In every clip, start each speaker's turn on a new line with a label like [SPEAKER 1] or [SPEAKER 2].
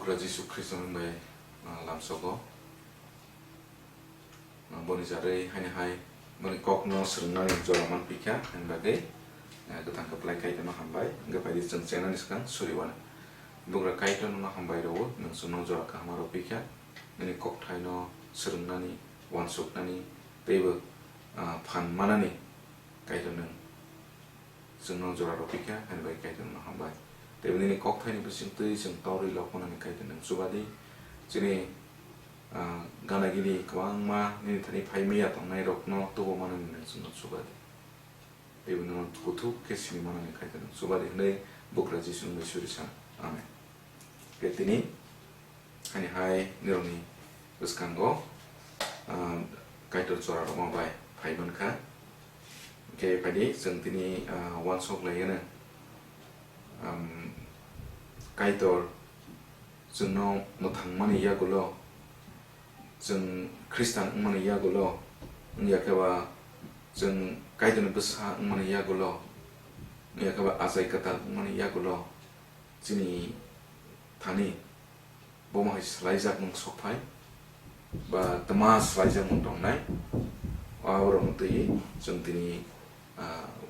[SPEAKER 1] Bukra Jisu Kristus bay làm sogo boni jare hai boni kok no srungnani jolaman pikha ang bagai ketang keplai kaitan no hambai gapai di cengcengan sekarang suriwana Bukra kaitan no hambai ro nang suno jora ka hamaro pikha ini kok thai no srungnani wansuknani tebo phan manani kaitan nang suno jora ro pikha ang bagai kaitan no hambai tebo ini kok thai ni bising tui sing tori lokonani kaitan nang subadi sini gana gini kwang ma ni thani phai mi atong nai rok no to mana ni suno subadi tebo no kutu kesini mana ni kaitan subadi nei Bukra Jisu no surisa amen ketini hani hai nironi uskango kaitan sora ro bai phai man kha ke padi jeng tini one sok layana kaitor जोंनो मोथांमानि यागुलो जों खृष्टान मानि यागुलो याकेबा जों काइदन बसा मानि यागुलो याकेबा आजाय कता मानि यागुलो जिनि थानि बमाय स्लाइजाक मं सफाय बा तमा स्लाइजाक मं दंनाय आवरम तई जों दिनि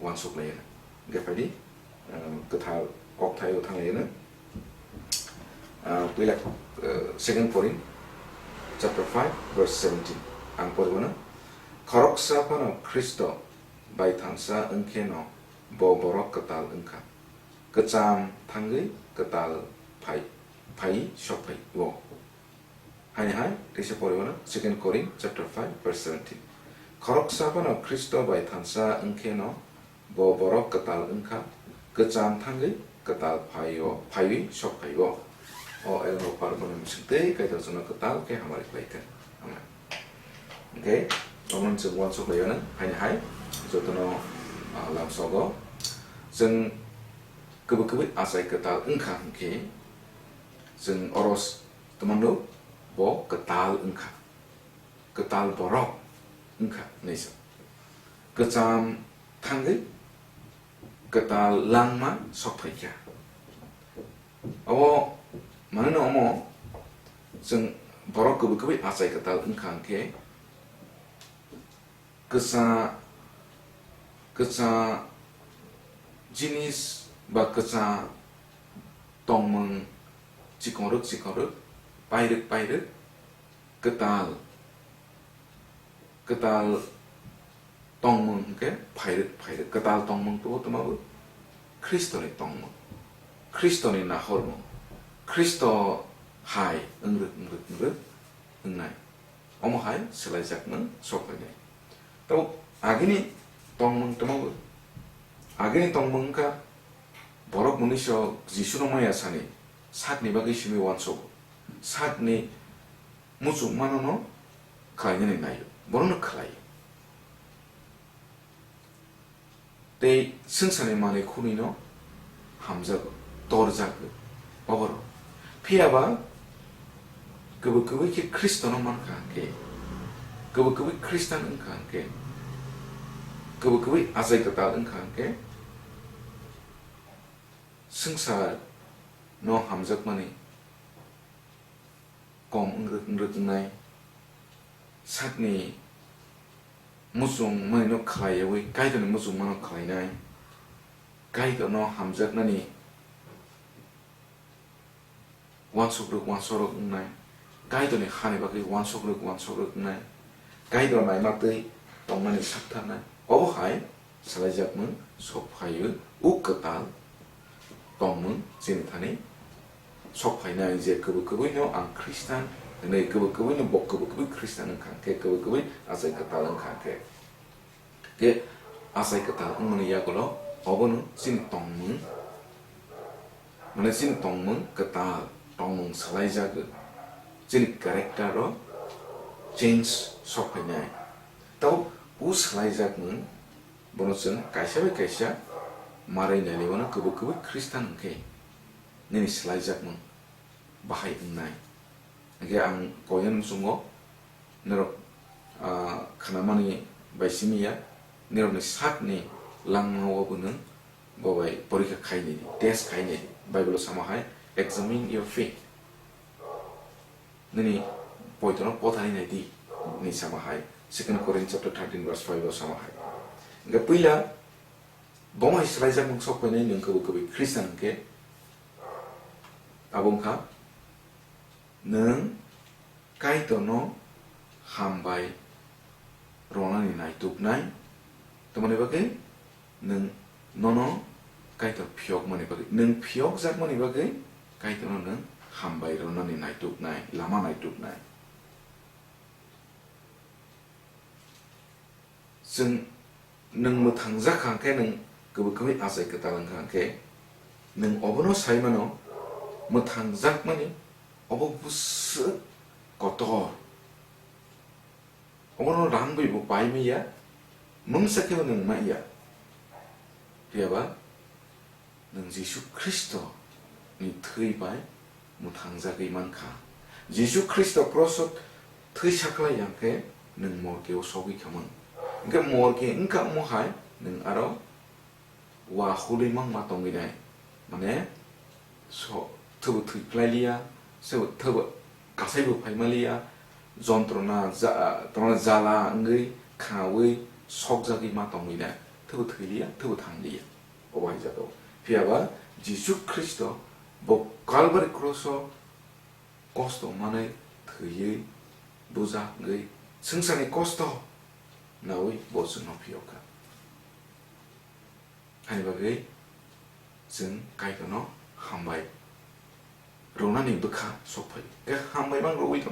[SPEAKER 1] वानसक लायना गेफादि कथा कक्तायाव थांलायना we like 2 Corinthians chapter 5 verse 17 ang porwana karoksa pano Kristo bai thansa engkeno bo borok ketal engka kecam tanggai ketal pai shopai wo hai dise porwana 2 Corinthians chapter 5 verse 17 karoksa pano Kristo bai thansa engkeno bo borok ketal engka kecam tanggai ketal pai shopai wo elok parpon mesti kaitan sana ketal ke hamari kelaikan, okay, orang sebuah sok layanan hanya hai, jodono lam sogo, jeng kebuk asai ketal engkang ke, jeng oros teman lo, bo ketal engkang, ketal borok engkang nisa, kecam tanggai, ketal langma sok paika, awo mana omo jeng borok kebuk asai ketal engkang ke kesa jenis ba kesa tongmeng cikoruk pairek ketal tongmeng ke pairek ketal tongmeng tu temabu Kristoni tongmeng Kristoni nahormeng Kristo hai engrek engnai omo hai selajak nang sokane tau agini tongmeng temabu agini tongmeng ka borok manusia Jisu no maya sani sakni bagi simi wansok sakni musuh manono klayane nayo borono klay te sengsane mane kunino hamzak torjak oboro 피아바 그거 크리스토노만 관계 그거 크리스탄은 관계 그거 아사이가다는 관계 승사 너 함적만이 꼼 응르나이 삭니 무슨 뭐노 클라이웨 가이드는 무슨 뭐노 클라이나이 가이드 너 함적나니 wansogruk nai gaito ni khane bagi wansogruk nai gaito mai matai tongmani sakta nai obo hai salajak mun sophayu ukketal tongmun jini thani sophay nai je kubu no ang Kristan nei kubu no bok kubu Kristan ang ke kubu asai ketal ang ke ke asai ketal mun yagulo obo no jini tongmun mana jini tongmun ketal tongmung selajak jenis karakter lo change sopanya tau selajak mun bonosen kaisa marai nali wana kubu Kristen ke nini selajak mun bahai nai age ang koyan sungo nero kanamani baisimi ya nero ni sak ni langmawa bunun bawai porika kaini test kaini Bible sama hai examine your faith nini poito no potani nai di ni sama hai 2 Corinthians chapter 13 verse 5 sama hai ga puila boma israel mung sok pene nung ko Christian ke abong ka nung kai to no hambai rona ni nai tuk nai to mane bagai nung nono kai to phiok mane bagai nung phiok jak mane bagai kai to no nung hambai rona ni nai tuk nai lama nai tuk nai जों नों मोथांजा खांखे नों गोबोखै आजाय गतालां खांखे नों अबनो साइमानो मोथांजाक माने अबो बुसु कतर अबनो रानबैबो बायमैया मुंसाखेबो नों माइया फैयाबा नों जिसु ख्रिस्ट नि थैबाय मोथांजागै मानखा जिसु ख्रिस्ट क्रस थैसाखलाय यांखे नों मरकेव सगै खामोन Nga morke engka mohai neng aro wa huli mang matong gidai mane so thubu thui plailia so thubu kasai bu phaimalia jontrona jala ngai khawi sokjagi matong gidai thubu thuilia thubu thanglia obai jato phiaba jisu christo bo calvary cross costo mane thuyi buza ngai sengsani costo 나의 무슨 높이요까 아니 바게 전 가이도노 함바이 로나니 부카 소파이 그 함바이만 로이도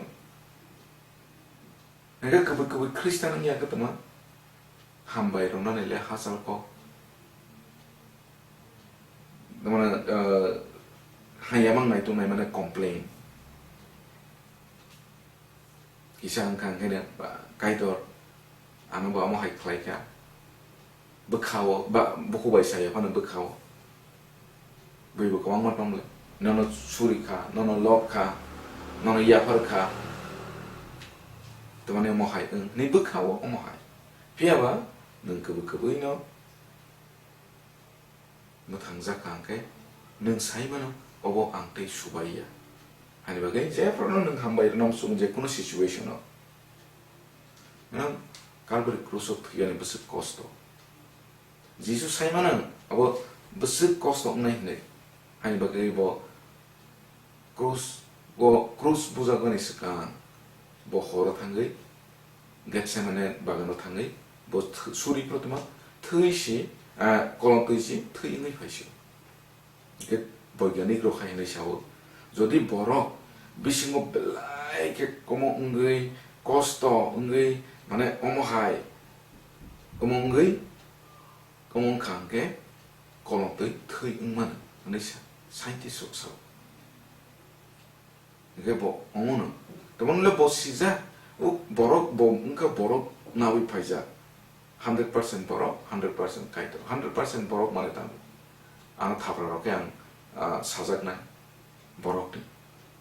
[SPEAKER 1] 내가 그 크리스찬은 이야기 때문에 함바이 로나니 레 하살고 너무나 하야망 나이도 나이만에 컴플레인 이상 강해는 가이도 anu ba mo hai klai ka bukhawo ba buku bai saya pan bukhawo bai bukawang mat pamle nono suri kha nono lok kha nono yapar kha tamane mo hai ni bukhawo mo hai pia ba nung ke no mo thangja kang ke nung sai mano obo ang te subaiya ani bagai je pro nung hambai nom sung je kono situation no Calvary cross thigani besuk costo Jesus saimanan abo besuk costo nai ne hani bagai bo cross buza gani sekan bo hora thangai getsemane bagano thangai bo suri protoma thisi kolon thisi thoi ngai phaisi ge বৈজ্ঞানিক রখাই নাই সাও যদি বড় বিসিঙ্গ বেলাই কে কম উঙ্গৈ কষ্ট উঙ্গৈ মানে অমহাই কমঙ্গৈ কমং খাংকে কলন্তৈ থৈ উংমান মানে সাইন্টিস্ট সকসাও 이게 뭐 어머는 때문에 뭐 시자 우 버럭 뭐 그러니까 버럭 나위 파이자 100% 버럭 100% 가이드 100% 버럭 말했다 아나 타브라로 그냥 사작나 버럭이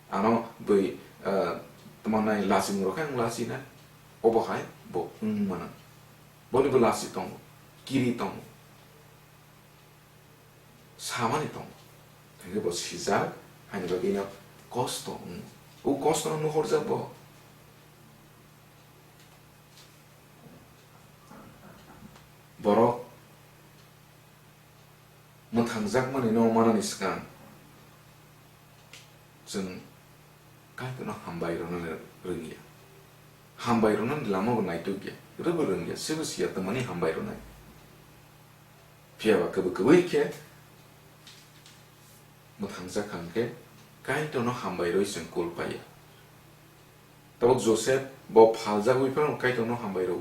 [SPEAKER 1] 아나 뭐 때문에 라시므로 그냥 라시나 오버하이 뭐 응만은 뭐니 그 라시 동 길이 동 사만이 동 이게 뭐 시작 아니면 그냥 costo o costo não horza bo boro mo thangjak mani no manani skan jeng kai to no hambai ro na ringia hambai ro na lama go nai tu ge ro bo ringia sebu sia to mani hambai ro na pia ba ke ke mo thangjak kan ke kai to no hambai roi sen kol paya tabok joseph bo phalja goi pa kai to no hambai ro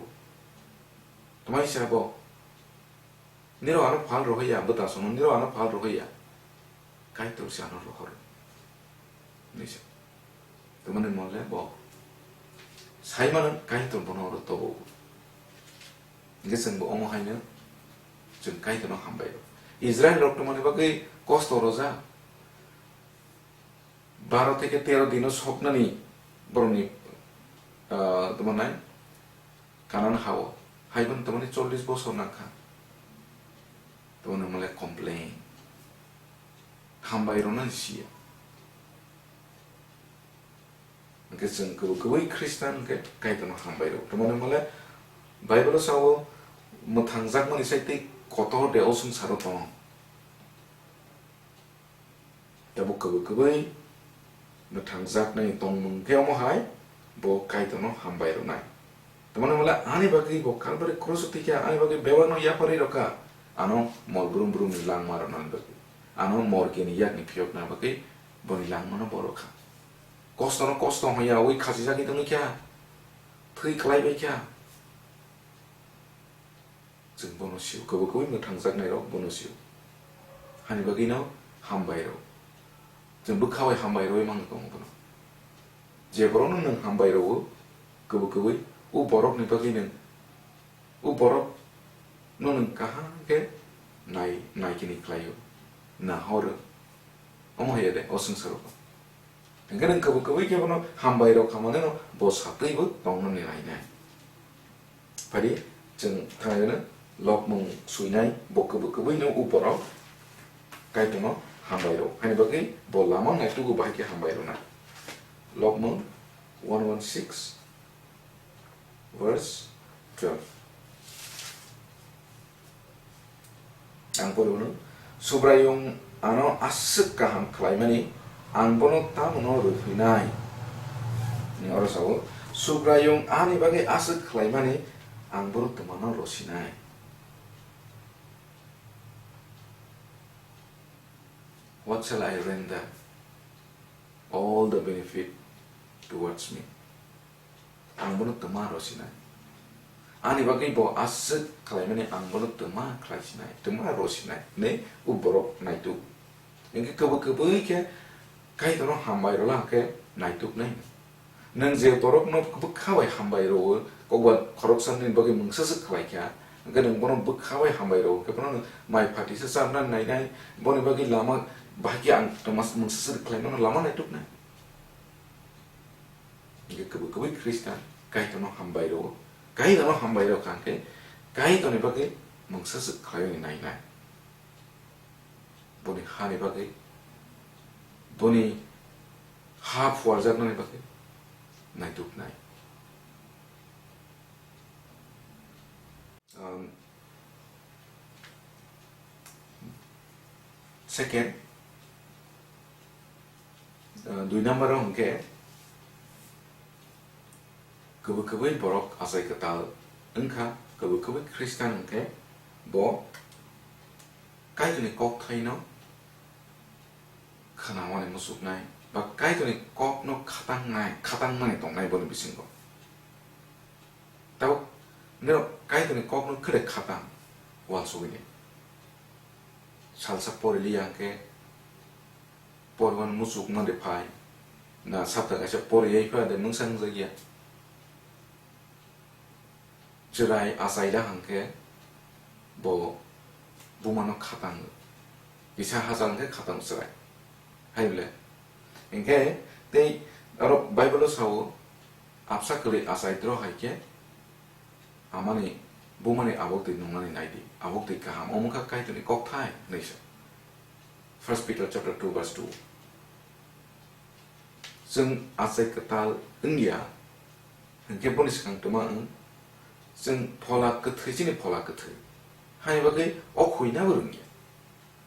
[SPEAKER 1] tomai sa bo niro ano phal ro ya bata sono niro ano phal ro ya kai to sa no ro hor nisa to mane molle bo sai man kai to bono ro to bo nge sen bo omo haina chen kai to no hambai ro israel ro to mane ba kai cost ro ja 12 থেকে 13 দিনও স্বপ্ননি বরনি তোমার নাই কারণ হাও হাইবন তোমার 40 বছর না খা তোমার মলে কমপ্লেইন হামবাইরো না সিয়া जों गोबै खृष्टान गायदों हामबायरो तमाने माले बाइबल सावो मोथांजाक माने साइते कतो दे असुं सारो दं दा गोबै मोथांजाक नै दं मुंकेयाव महाय बो गायदों हामबायरो नाय तमाने माले आनि बागै बो कालबारि क्रस तिका आनि बागै बेवानो याफारि रका आनो मल ब्रुम ब्रुम लां मारो नान बागै आनो मरकेनि याकनि फियक ना बागै बनि लां मानो बरखा कस्त होया ओइ खासि जागि दङ क्या थै खालायबाय क्या जों बनसिउ गोबै मोथांजाकनाय र बनसिउ हानि बागैनो हामबाय र जों बोखाबाय हामबाय र मांग दङ बन जेबरनो नों हामबाय रवो गोबै उ बरक नि बागै नों उ बरक नो नों कहा के नायकिनि खालायो ना हरो अमहैया दे असंसारो ओंखायनो गोबै केबनो हामबाय र खामाने न बसातैबो दंनो नेनायनाय फारि जों थांनो लकमुं सुइनाय गोबैनो उ बरक गायदों हामबाय र हानि बागै बलामा नायतुगु बाहायके हामबाय र ना लकमुं 116 verse 12 ang puluno subrayong ano asik kaham klaimani ang bono tamuno rufinay ni orasawo subrayong ani bagay asik klaimani ang bono tamano rosinay what shall I render all the benefit towards me ang bono tamano rosinay 아니 바기 뭐 아스 클라이면에 안 보는 뜨마 클라이시나이 뜨마 로시나이 네 우버로 나이투 이게 그게 가이도로 한바이로라 게 나이투 네 능제 버럭 너 그카와이 한바이로 거기 거럭선는 바기 뭉서서 클라이야 그는 보는 북카와이 한바이로 그거는 마이 파티스 사는 나이나이 보는 바기 라마 바기 안 토마스 뭉서서 클라이면 라마 나이투 네 이게 그게 크리스탄 가이도로 한바이로 가이도는 한바이로 간게 가이도는 바기 멍서스 가용이 나이나 보니 하니 바기 보니 하 부활자는 바기 나이뚝 나이 second দুই নম্বর অঙ্কে 그의 버럭 아사이 그tal 응카 그의 크리스탄 응케 뭐 가이드니 꼭 타이노 카나와네 무sup나이 바 가이드니 꼭노 카당만에 동나이 보는 비신 거 따고 내가 가이드니 꼭노 그래 카당 완소이네 살사 포릴리앙케 포르원 무sup만데 파이 나 삽다가서 포리에 파데 뭉상적이야 주라이 아사이다 한게 뭐 부모는 카당 이사 하자는데 카당 쓰라이 하이블레 이게 때 여러 바이블로 사오 앞사클리 아사이 들어갈게 아마니 부모니 아복도 농만이 나이디 아복도 이까함 어묵가 까이더니 꼭 타이 네이셔 First Peter chapter 2 verse 2 ซึ่ง 아사이 그탈 응이야 이게 보니스 강도만ซึ่ง 폴라 끝이지니 폴라 끝 하니 바기 어쿠이나 그런 게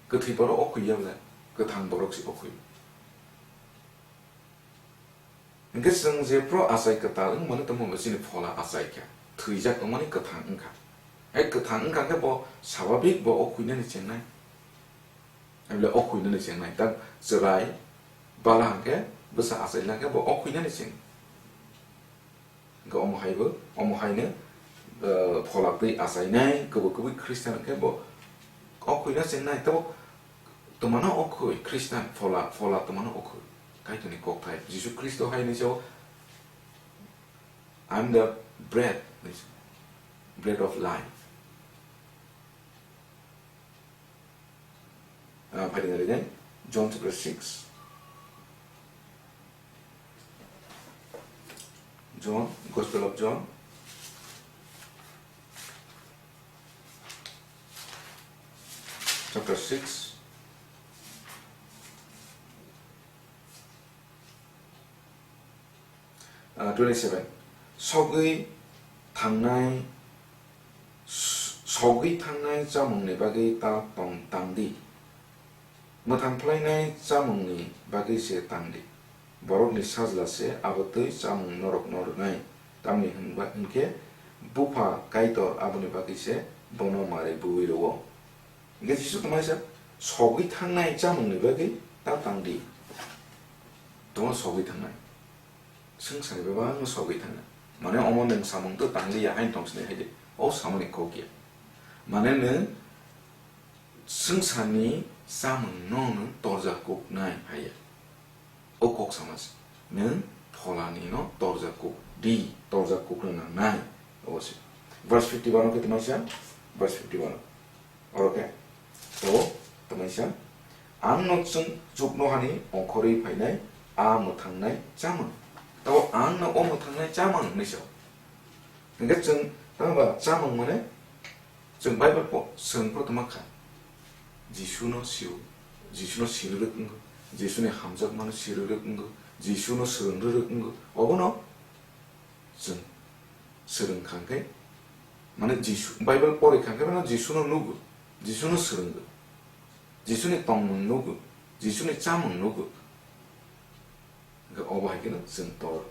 [SPEAKER 1] 끝이 바로 어쿠이야블라 그 당버럭시 어쿠이 그러니까 성제 프로 아사이 끝다는 뭐는 또 뭐지니 폴라 아사이야 트이작 동안이 그 당은가 그 당은가 뭐 사와빅 뭐 어쿠이는 있잖아요 아니면 어쿠이는 있잖아요 딱 저라이 발한게 무슨 아사이라게 뭐 어쿠이는 있잖아요 그 어머하이는 폴락들이 아사이나이 그거 크리스찬한테 뭐 어쿠이나 생나이 또 또만은 어쿠이 크리스찬 폴라 또만은 어쿠이 가이드니 꼭타이 예수 그리스도 하이니죠 I'm the bread of life 발견하려면 John chapter 6 John Gospel of John chapter 6 1 27 석의 당나이 자몽नि बागै तांदि मोथांफ्लायनाय जामुंनि बागैसो तांदि बरफनि साज्लासे आबोतै जामुं नरक नरनाय तामनि होनके बुफा काइतर आबोनि बागैसे बनो मारे बुइरव इ게 जिसु तमायसा 석이 थांनाय जामुंनि बागै ता तांदि दङ 석이 थांनाय संसारनि गोबां 석이 थांनाय माने अमोनों सामुं도 तांदिया हाइन तंसने हायदे 어 सामुनि 거기야 मानोनो संसारनि जामुं न'नो दरजा 꼭 नाय हाया 어 꼭 सामास नों फलानि न दरजा 꼭 디 दरजा 꼭 नो नाय 어से verse 51 के तमायसा verse 51 ओके तो तमायसा आं नों जुगनोहानि अंखरै फायनाय आ मोथांनाय जामुं 또 आंनो 어 मोथांनाय जामुं नैसो 그러니까 जों 봐 जामुं माने जों बाइबल सोंफोर तमाखा जिसुनो सिउ जिसुनो सि르르 거 जिसुनि 함작만은 시르르 거 जिसुनो 스르르 거 어거너 जों 스릉칸게 माने जिसु बाइबल पढिखांगे माने जिसुनो 누구 जिसुनो 스릉 거 जिसुनि 똥문 누구 जिसुनि जामुं 누구 그 어바이게는 जों 또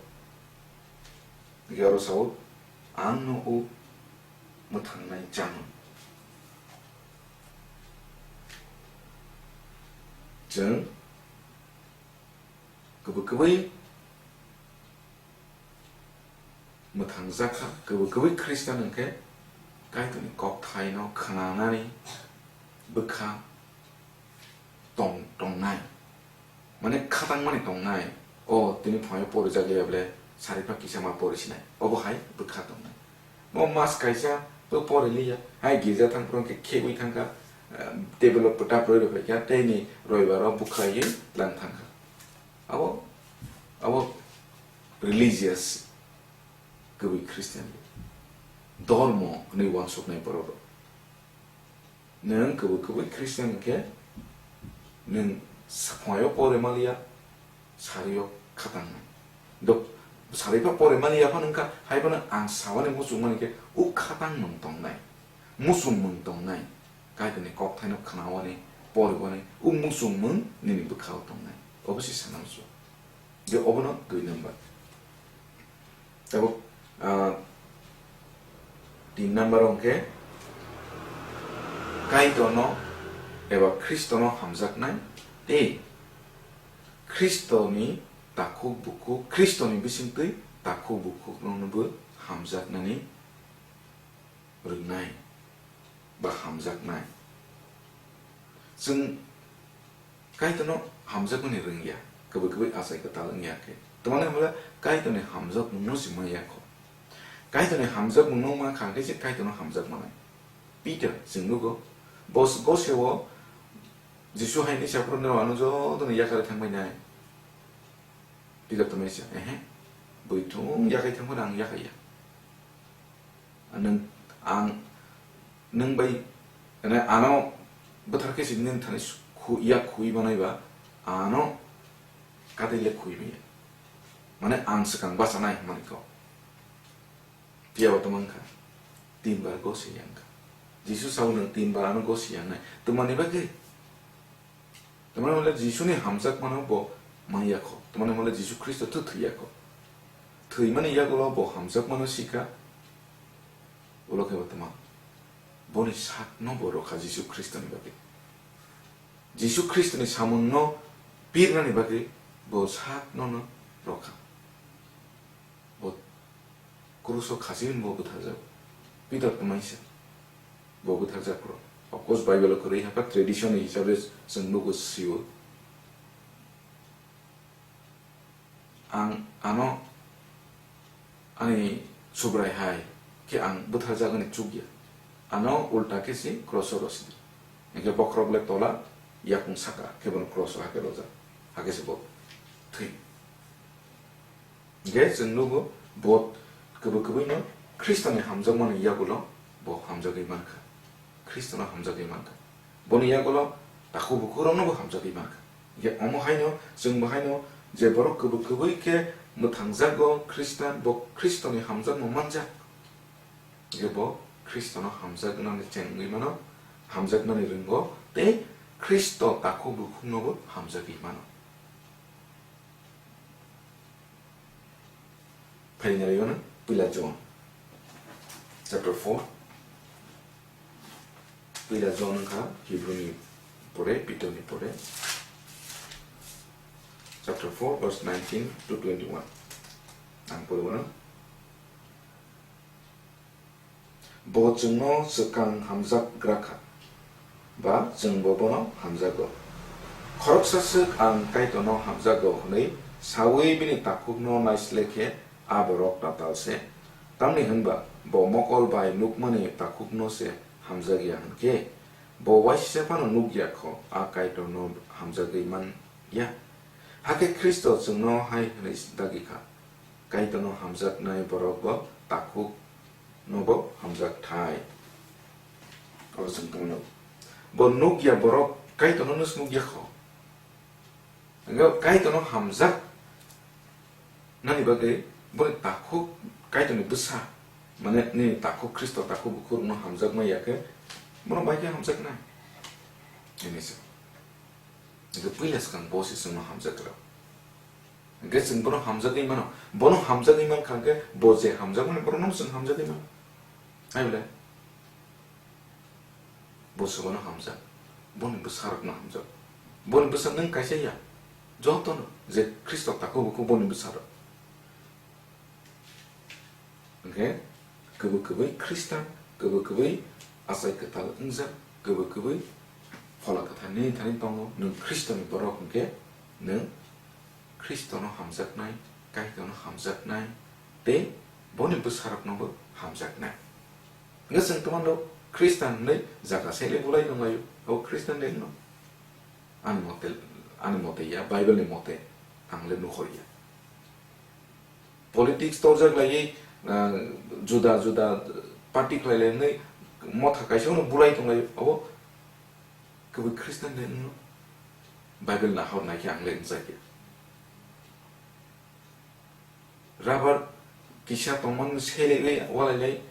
[SPEAKER 1] 이게 알아서 안노 오 못한나이 자문 정 그부그의 못한자카 그부그의 크리스찬은 게 가이드니 꺽타이노 가나나니 부카 똥똥나이 만에 카당만이 똥나이 तिनी फय पोर जागेबले सारिफा किसामा पोरसिना अब हाय बुखा दं म मास काइसा तो पोरलिया हाय गिजा थां प्रं के खेबै थांका डेभलप पटा प्रयो फैया तेनी रविबार बुखायै लां थांका अब रिलिजियस गबै क्रिस्टियान धर्म नै वांसुकनाय परब नों गबै क्रिस्टियान के नों फय पोरमालिया सारियो खातांना द सारिफा पोरेमानि याफानंका हायबानो आं सावाने मुसुमानिके उ खातां मंतंनाय मुसुममों तंनाय गायदने कक्ताइनो खनावाने पोरवाने उ मुसुममों निनि बुखाव तंनाय अबसि सानामसु जे अबनो 2 नम्बर तब 3 नम्बर अंके गायदनो एबा ख्रिस्टनो हामजाकनाय ते 크리스토니 다코 부쿠 크리스토니 비심뜨이 다코 부쿠 그런부 함작나니 르나이 바 함작나이ซึ่ง 가이드노 함작군이 르냐 그거 아사이가 다르냐게 또만에 뭐라 가이드네 함작 문노시 뭐야코 가이드네 함작 문노만 강게지 가이드노 함작만 피터 증누고 보스 고세워 지수 하이니 샤프로네 와노조도는 야카를 탕마이나 비가 메시아 보이통 야카이 탕마랑 야카이야 능 바이 아노 부타르케 있는 타네 이야 구이바나이바 아노 가데레 구이비야 마네 앙스강 바사나이 마니코 디아바토만카 틴발 고시양카 지수 사우는 틴발 아노 고시양나 또만에 바게 तुम्हारे मतलब जीशु ने हमसक मनो बो माया को तुम्हारे मतलब जीशु क्रिस्ट तो थैया को थै माने या को बो हमसक मनो सिका बोलो के बतमा बोने सात नो बोरो का जीशु क्रिस्ट ने बाके जीशु क्रिस्ट ने सामुन नो पीर ने बाके बो सात नो नो रोका बो क्रूसो खासिन बो बुथा जा पीटर तुम्हाइसे बो बुथा जा करो Of course, Bible ko rin hapa tradition ni hisabe sengnugo siyo. Ang ano ani subray hai ke ang buthar jaga ni chugya. Ano ulta ke si cross rosi. Eke bokroble tola yakung saka ke bon cross ha ke roza. Ha ke se bo. Thi. Ge sengnugo bot kubu no Christian ni hamjag man yagulo bo hamjag imanka. 크리스토나 함자기 만까 보니야고로 다코부 그럼노 함자기 만까 이게 어머 하이노 정모 하이노 제 바로 그부 이렇게 뭐 당자고 크리스탄 뭐 크리스토니 함작 뭐 만작 이게 뭐 크리스토너 함작 나는 쟁의만어 함작 나는 이런 거때 크리스토 따고 부쿵노고 함작이 많어 파리냐 이거는 빌라 존 chapter 4 빌라 존은 가 히브리니 보래 비토니 보래 chapter 4 verse 19 to 21 ang pulwana bo jungno sekang hamzak graka ba jungbobono hamzago khoroksasak ang kaitono hamzago hunei sawi bini takukno naisleke aborok tatalse tamni hanba bo mokol bai nukmani takukno se hamzagi hanke bo waisepano nukya kho a kaitono hamzagi man ya hake Kristo jungno hai hnis dagika kaitono hamzak nai borok takuk nobo hamzak thai or jungno bo nukya borok kaitono nus nukya kho nga kaitono hamzak nani bagai bo takuk kaitono busa mane ni takuk Kristo takuk bukur no hamzak ma yake mono baike hamzak nai ini se 이거 뿌리스간 보시 쓰는 함자더라. 그래서 보는 함자기만 보는 함자기만 간게 보제 함자는 보는 무슨 함자기만. 아이래. 보스 보는 함자. 보는 부사르는 함자. 보는 부사는 가시야. 저토는 이제 그리스도 따고 보는 부사르. 오케이? 그거 크리스탄 그거 아사이 그탈 응자 그거 Follow kata ni tani tongo nung Kristo ni borok ke nung Kristo no hamzak nai kai no hamzak nai te boni besarap no hamzak nai ngaseng teman do Kristan ne zaga sele bulai no ngayu o Kristan ne no ani mote ya Bible ni mote angle no khoya politics torjak lai juda party klai ne motha kaisho no bulai to ngayu o 그거 크리스탄 되는 거 바이블 나하고 나게 안 렌 자기 라바 기샤 동문 세례에 와라래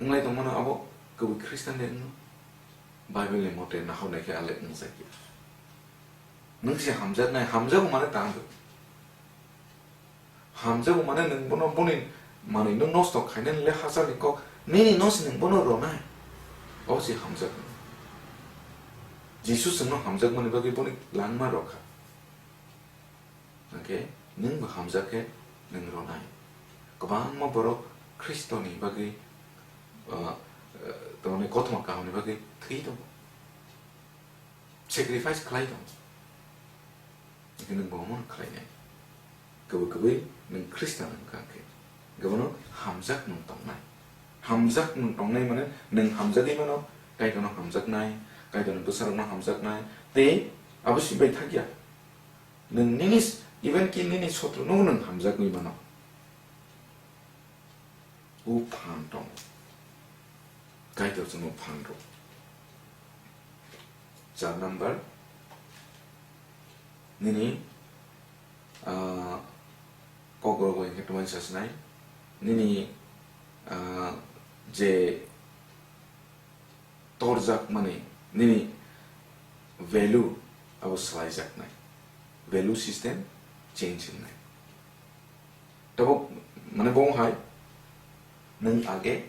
[SPEAKER 1] 응래 동문 아고 그거 크리스탄 되는 거 바이블에 못해 나하고 나게 안 렌 자기 능시 함자나 함자고 말에 당도 함자고 말에 능 보는 보니 만에 능 노스도 가는 레 하자니까 네니 노스는 보노로나 어시 함자 Jesus no hamzak mani bagi pun langma roka. Okay, nung hamzak ke nung ronai. Kabang mo boro Kristo ni bagi tawne kotma ka ni bagi thido. Sacrifice klai dong. Ini nung bomon klai ne. Kabu nung Kristen nung kake. Gawano hamzak nung tong nai. Hamzak nung tong nai mana nung hamzak ni mana kai kono hamzak nai. kaidon besarna hamzak nai te abusi bai thagia nung ninis even ki nini sotro no nung hamzak ni mano u phan tong kaidon no phan ro cha number nini kokoro ko ketuan sasnai nini je torzak mani nini value abo slide jak nai value system change nai tabo mane bong hai nung age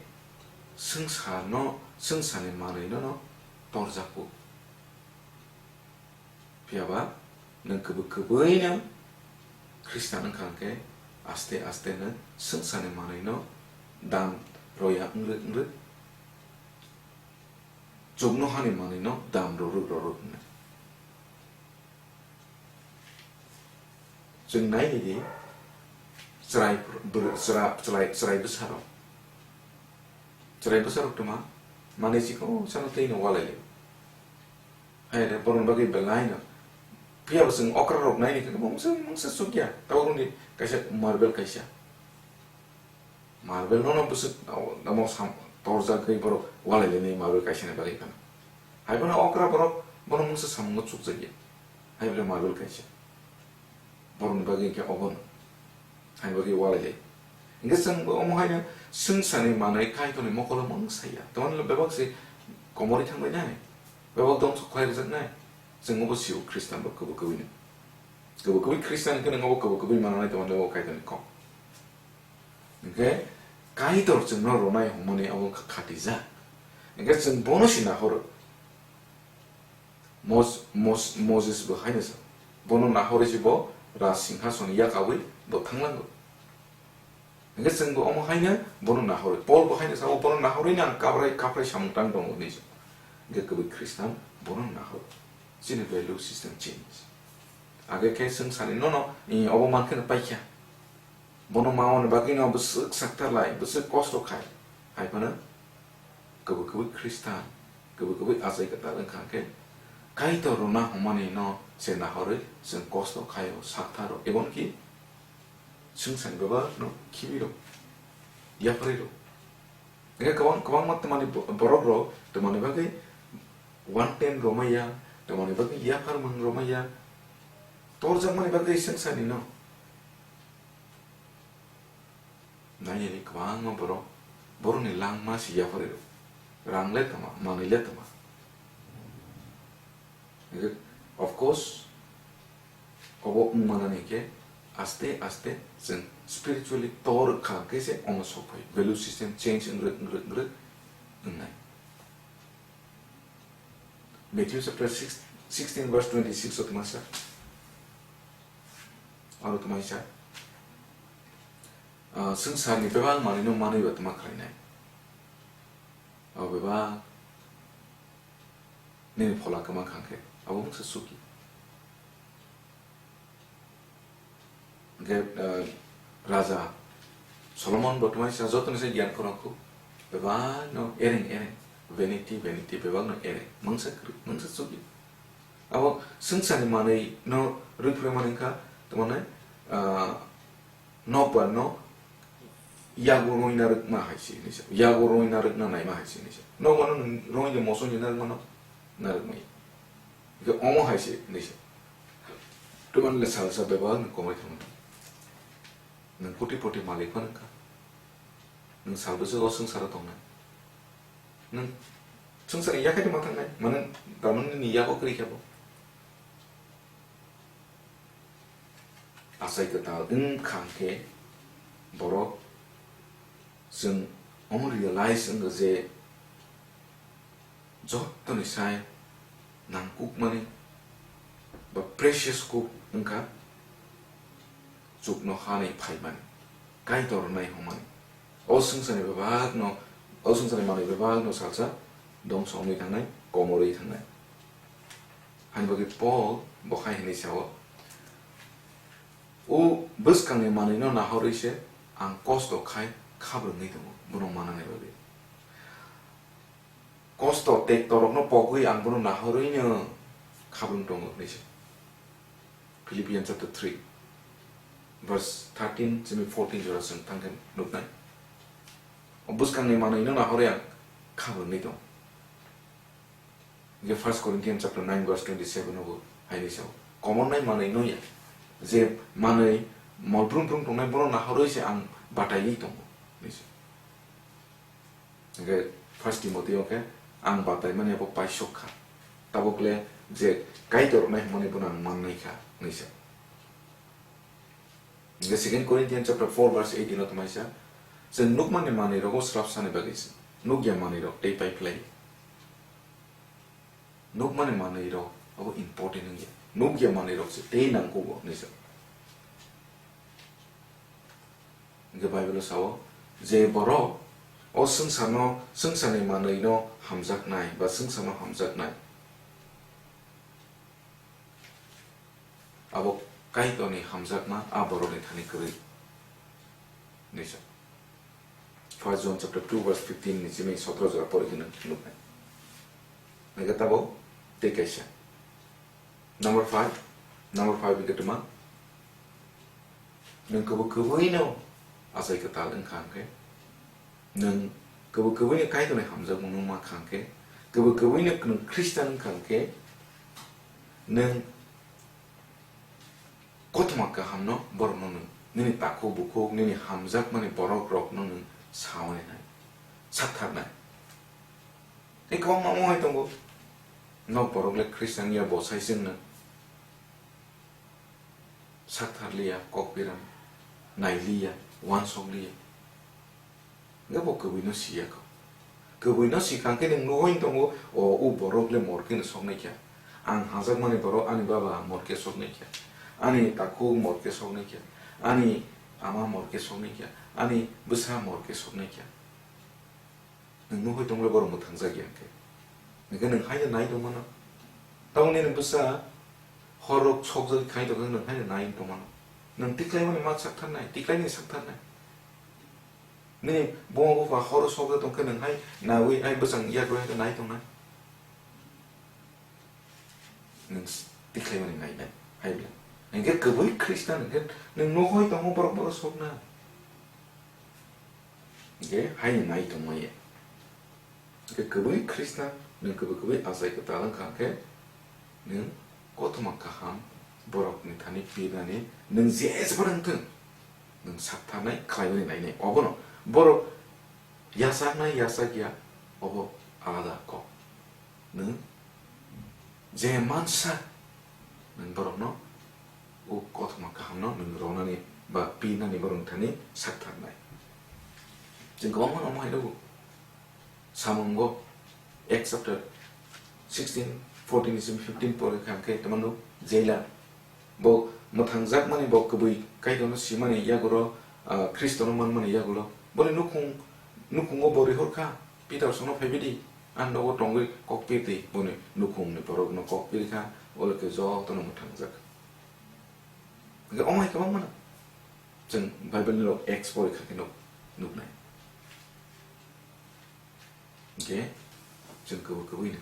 [SPEAKER 1] sungsane mane no torjaku piaba nung kubuina Kristian kangke aste na sungsane mane no dan roya ngre jogno hani mani no dam roru ne jeng nai ni serai besar utama mane siko sana tei no wala le ai da poron bagi belai no pia beseng okra rok nai ni mong se sukya tau ni kaisa marble kaisa marble no besuk namo sam torza kai boro wala le nei marble kaisa ne bagi kana hai bana okra boro bono mong se sam ngo chuk jagi hai bele marble kaisa borun bagi ke obon hai bagi walale inga sang om haina sung sani manai kai to ni mokolo mong saya ton le bebak si komori thang bai nai bebak dong sok khai sak nai sung obo siu kristan ba kubu kubi ni kubu kubi kristan ke ngobo kubu kubi manai to le kai to ni ko okay kai to sung no ro nai homoni obon khatiza inga sung bonus na hor Moses 뭐 하면서 보는 나홀이지 뭐 라싱하손 약아위 뭐 탕란 거 이게 쓴거 어머 하냐 보는 나홀 볼 하면서 보는 나홀이냐 까브라이 샴땅 동 거니죠 이게 그 크리스탄 보는 나홀 신의 밸류 시스템 체인지 아게 계승 산이 노노 이 어버만큼 빠이야 보는 마원을 바뀌는 무슨 삭달라이 무슨 코스로 카이 하이퍼는 그 크리스탄 그 아사이 같다는 관계 kaito rona homani no se na hore sen kosto kayo saktaro ebon ki sungsan baba no kibiro yapariro ega kawang mat mani borogro to mani bagai 110 romaya to mani bagai yapar mang romaya tor jang mani bagai sungsan no nanya ni kawang ma boro ni lang ma si yapariro rang le tama mani le tama of course obo ummanane ke aste sen spiritually tor ka ke se on so pai value system change ngre nai Matthew chapter 16 verse 26 of masa aro tumai cha sungsar ni beba mani no mani wa tama khai nai beba ne phola kama khangke abo muksa suki raja Solomon botmai sa jotone se gyan koraku beba no ereng vanity beba no ereng mangsa suki abo sungsani manai no rupre maninka tomane no pa no yago roina ruk ma haisi ni yago roina ruk na nai ma haisi ni no mano roina moso ni na mano na ruk mai 그 어머 하시 네시 또만 레살사 베바는 거기 좀 는 코티포티 말이 거니까 는 살버서 성사로 동네 는 성사에 약하지 못한네 만은 나는 니 야고 그렇게 하고 아사이 그다 관계 뭐로 ซึ่ง realize 거제 저토니 사이 nang cook money but precious cook engka juk no hani phai man kai tor nai homani osung sane bebag no osung sane mani bebag no salsa dong song ni thangnai komori thangnai han bagi Paul bokhai ni sawo o bus kang ni mani no na hori se ang costo khai khabr ngai to bunong manane bagi costo tek torok no pokui ang bono na horoinya khabrung tongo nese Philippians chapter 3 verse 13 to 14 jora sang tangkan nuknai obus kang ni manai no na horoya khabrung ni to ge 1 Corinthians chapter 9 verse 27 obo hai ni sao common nai manai no ya je manai molbrung tongnai bono na horoi se ang batai tongo nese ge 1 Timothy okay ang batai mane bo paisokha tabokle je kaitor nai mane bunang mannai kha nisa the 2 Corinthians chapter 4 verse 18 of maisa se nukmane mane rogo slap sane bagis nugya mane ro tei pai play nukmane mane ro abo important ngi nugya mane ro se tei nang ko nisa the Bible sawo je boro o sungsane manai no hamjak nai ba sungsano hamjak nai abo kai to ni hamjak na aboro ni thani kuri nisa 1 John chapter 2 verse 15 ni jimi 17 jara pori kina nuknai negatabo tekesha number 5 bigatuma nang kubu ino asai katal ang kangke nang kebu-kebu ni kai tu ni hamzah munu ma kangke kebu-kebu ni Kristen kangke nang 고토마카 함노 버럭노는 너니 따코 부코 너니 함작만이 버럭럭노는 사원에 나이 사탄나이 이 그만 마모했던 거 너 버럭레 크리스찬이야 보사이승는 사탄리야 꼭비람 나일리야 완속리야 nga bo ko bino siya ko ko bino si kan ke ning no hin tongo o u borok le mor ke sok ne kya ang hazak mane boro ani baba mor ke sok ne kya ani taku mor ke sok ne kya ani ama mor ke sok ne kya ani busa mor ke sok ne kya ning no hin tongo boro mo thangza kya ke nga ning hai nai dong mana tong ne busa horok 속적 khai dong ning hai nai dong mana ning tiklai mane ma sak than nai tiklai ni sak than nai 네 뭐가 허로 속에도 그는 하이 나위 아이 무슨 이야기를 해도 나이 동안 는 디클레이먼이 나이네 하이블 이게 그분이 크리스찬은 그는 노호이 동호 버럭버럭 속나 이게 하이 나이 동호예 이게 그분이 크리스찬은 그분이 아사이 그 다른 관계 는 꼬토마카함 버럭니 타니 비다니 는 제스 버런튼 는 사탄의 클라이먼이 나이네 어거노 boro yasak na yasak ya obo alada ko nung zemansa nung boro no u kotma kahno nung rona ni ba pina ni borong thani saktan nai jeng ko mo mo haido samongo Acts chapter 16 14 15 pore kan ke tamanu jela bo mothang mani bo kubui kai dono simani yagoro kristono mani yagoro boleh nukung go bori horka pita sono pebidi ando go tongui kokpiti boleh nukung ni porog no kokpiti ka oleh ke zo tono mutangjak ga omai ka mana jeng bible ni lo export ka kino nuk nai ge jeng ko ni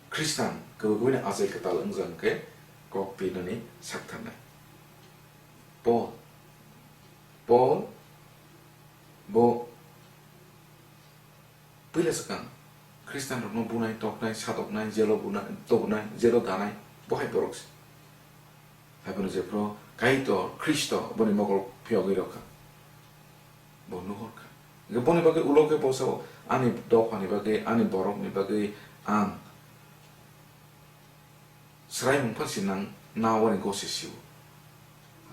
[SPEAKER 1] kristan ko ni asai ka tal angzang ke kokpiti ni saktan nai Paul bo pila sekarang Kristen no bunai tok nai sadok nai jelo bunai tok nai jelo danai bo hai boroks hai bono je pro kai to Kristo boni mogol pyogi roka bo no horka ge boni bage uloke boso ani dok ani bage ani borok ni bage ang serai mung pasinang nawani gosisiu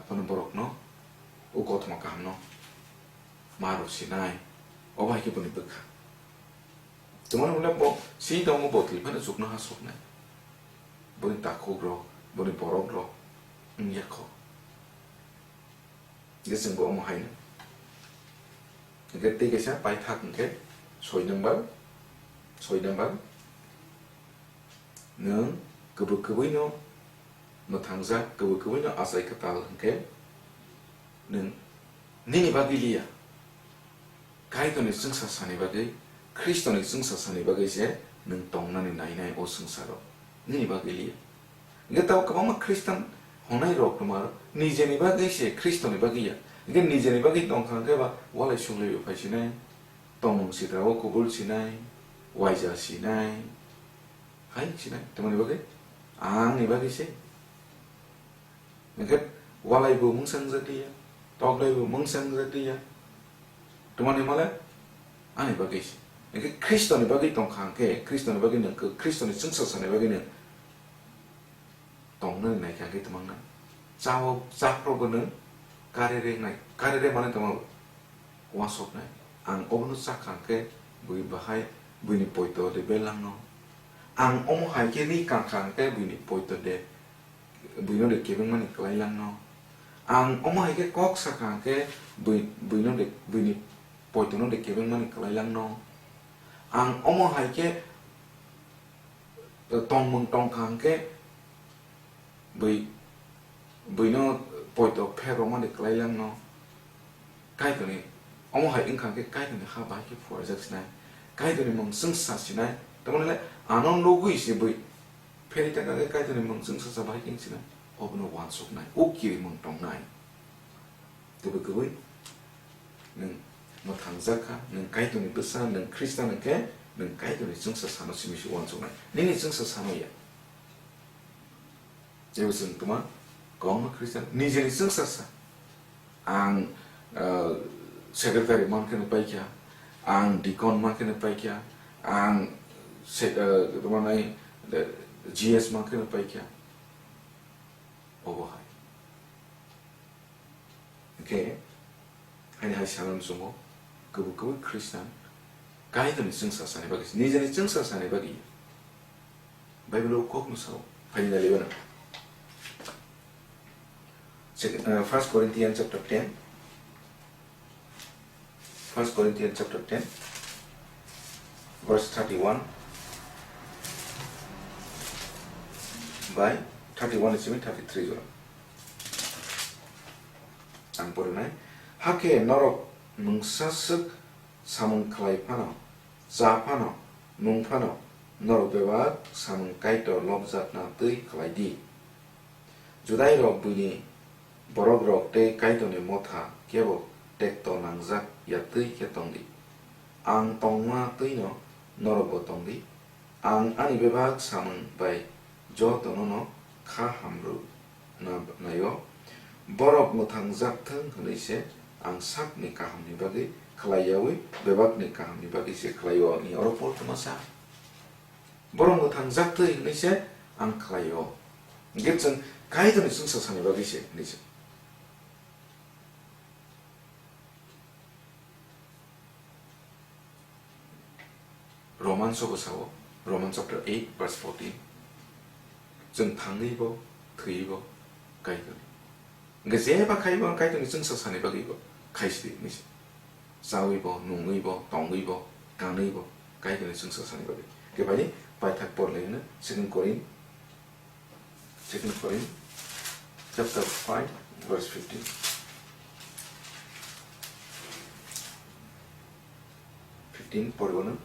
[SPEAKER 1] apa no borok no u kotma kahno maro sinai obai ke boni bekha teman ulah bo si dong bo tli pada sukna hasuk nai boni takho gro boni borok gro yakho geseng bo mo haina gete ke sa pai thak ke soi nang ba nang kebu no no thangza kebu no asai katal ke 는 니니 바길리야 가이도니 승사산이 바기 크리스토니 승사산이 바기제 는 동난이 나이나이 오 승사로 니니 바길리야 이게 타고 그만 크리스탄 호나이로 그말 니제니 바기시 크리스토니 바기야 이게 니제니 바기 동칸게 봐 원래 슐레요 파시네 동몽시라고 고불시나이 와이자시나이 하이시나이 때문에 바기 앙니 바기시 이게 원래 부 뭉상자디야 Toglai bu mungsang zati ya. Tumani mala ani bagi si. Eke Kristo ni bagi tong khang ke Kristo ni bagi nang ke Kristo ni sungsasa ni bagi nang tong nang nai khang ke tumang nang. Sao pro benen karere mana tumang wasop nai. Ang obnu sak khang ke bui bahai bui ni poito de belang no. Ang omo hai ke ni kang khang ke bui ni poito de bui no de kebeng mani klai lang no. Ang omai ke kok sakang ke bui ni poito no de kebeng mani kalai lang no ang omai ke tong mung tong kang ke bui no poito pero mani kalai lang no kai to ni omai ing kang ke kai to ni ha ba ke for jak sinai kai to ni mong sung sa sinai tamon le anon logui si bui peri ta ka kai to ni mong sung sa ba king sinai obno wan sok nai ukiri mong tong nai tubu kuwi nung mo tangzaka nung kaito ni besa nung krista nung ke nung kaito ni sungsa sano simishi wan sok nai nini sungsa sano ya 이것은 또한 거마 크리스찬 니제니 승사사 안 세크레타리 만케는 바이키야 안 디콘 만케는 바이키야 안 또한 GS 만케는 바이키야 오버하이 이렇게 하니 사람 중고 그부 크리스찬 가이드는 승사사네 바기 니제니 승사사네 바기 바이블로 꼭 무서워 바이나 리버는 1 Corinthians chapter 10 1 Corinthians chapter 10 verse 31 by 31 있으면 33죠 안 보르나요? 하케 너로 뭉사쓱 사문 클라이파노 자파노 뭉파노 너로 배와 사문 까이토 롭잣나 뜨이 클라이디 주다이로 부니 borok te kaitone motha kebo tekto nangjak ya tui ke tongdi ang tongma tui no norobo tongdi ang ani bebag samung bai jo tono no kha hamru na yo borok mutangjak thang hneise ang sak ni kaham ni bagi khlayawi bebag ni kaham ni bagi se khlayo ni oropol tumasa borok mutangjak tui hneise ang khlayo gitsen kaitone sungsa sani bagi se hneise Romans 보사오 Romans chapter 8 verse 14 전 당의보 드이보 가이드 그러니까 제바 가이보 가이드는 증서산에 버기고 가이시디 미시 사위보 농의보 동의보 강의보 가이드는 증서산에 버기 그 바니 바이탁 볼레는 2 Corinthians chapter 5 verse 15 15 보르고는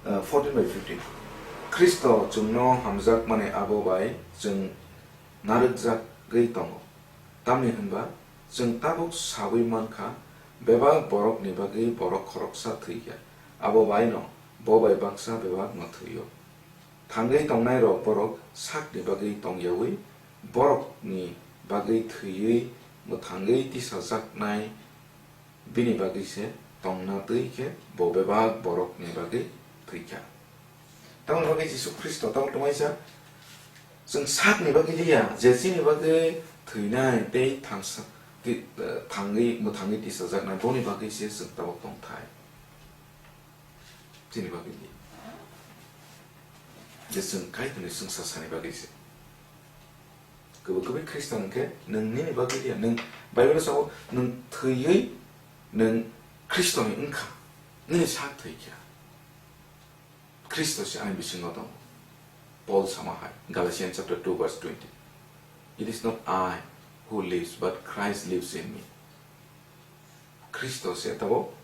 [SPEAKER 1] 14 by 15 크리스토 증노 함작 만에 아보바이 증 나르작 gei tongo tamni hunba जों tabuk sawi manka beba borok ni bagi borok khoroksa thuiya abo baino bobai baksa beba ma thuyo thangai tongnai ro borok sak ni bagi tongyawi borok ni bagi thuyui mo thangai ti sajak nai bini bagi se tongna tui ke bobeba borok ni bagi thuiya tang bagi Jisu Kristo tang tomaisa जों sak ni bagi dia jesi ni bagi thuinai te thangsa 당의 뭐 당의 뒤서잖아 돈이 바뀌기 시작했다고 동타이 진이 바뀌기 예선 가이드는 승사산이 바뀌지 그왜 크리스찬은 게 능님이 바뀌기야 능 바이블에서 능 트의 능 크리스토의 은카 능이 삭트이기야 크리스토시 아니 미신 거도 Paul 사마하이 Galatians chapter 2 verse 20 It is not I who lives, but Christ lives in me. 크리스토스에다고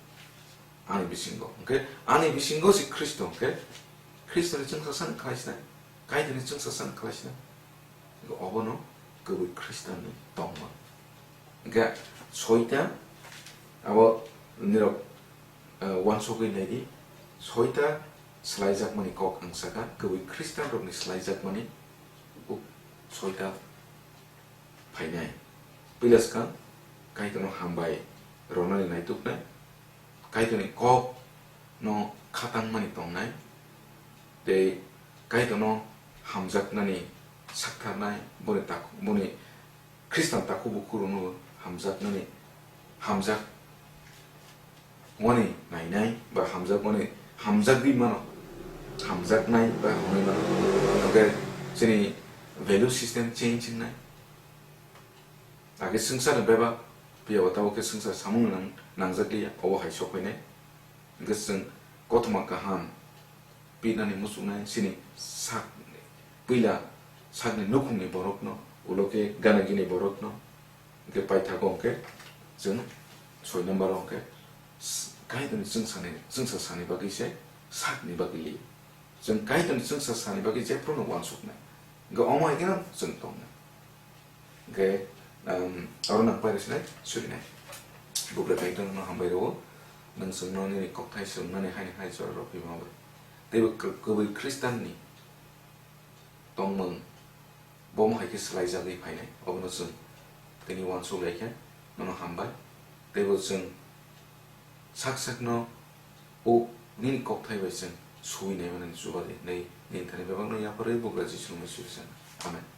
[SPEAKER 1] 안에 미신 거. 오케이? 안에 미신 것이 크리스토. 오케이? 크리스토의 증서산 크라이스나. 가이드의 증서산 크라이스나. 이거 어버너 그 크리스토의 동문. 그러니까 소이다 아버 니럭 원소의 내기 소이다 슬라이작만이 꼭 angsa가 그 크리스토의 슬라이작만이 소이다 파이나이 pilihkan kaitan hambai ronali nai tukna kaitan kok no khatang mani tongnai de kaitan no hamjak nani sakthar nai bone tak bone kristan taku bukuru no hamjak nani hamjak wani nai nai ba hamjak wani hamjak bi mano hamjak nai ba honai mano okay sini value system change nai 아게 승사는 배바 비어왔다고 그 승사 사무는 낭작이야 어와할 쇼코네 그것은 고토마카 함 비나니 무슨나 시니 삭 빌라 삭니 누쿵니 버럭노 울로케 가나기니 버럭노 그 파이타고 게 전 소이는 바로 게 가이드는 승사산이 바기세 삭니 바기리 전 가이드는 승사산이 바기 제프로는 완숙네 그 어머에게는 전통네 그 orang nak pai sini suri nai beberapa itu nak hambai ro nang semua ni koktai semua ni hai sor ro pi mau tapi kebai Kristen ni tong meng bom hai ke slai jagi phainai obono जों tini wansuk laike nono hambai tebo जों sak sak no o nin kok thai bai जों sui nei manan jubade nei nin thani bebang no yapare bugra jisu mesir san amen.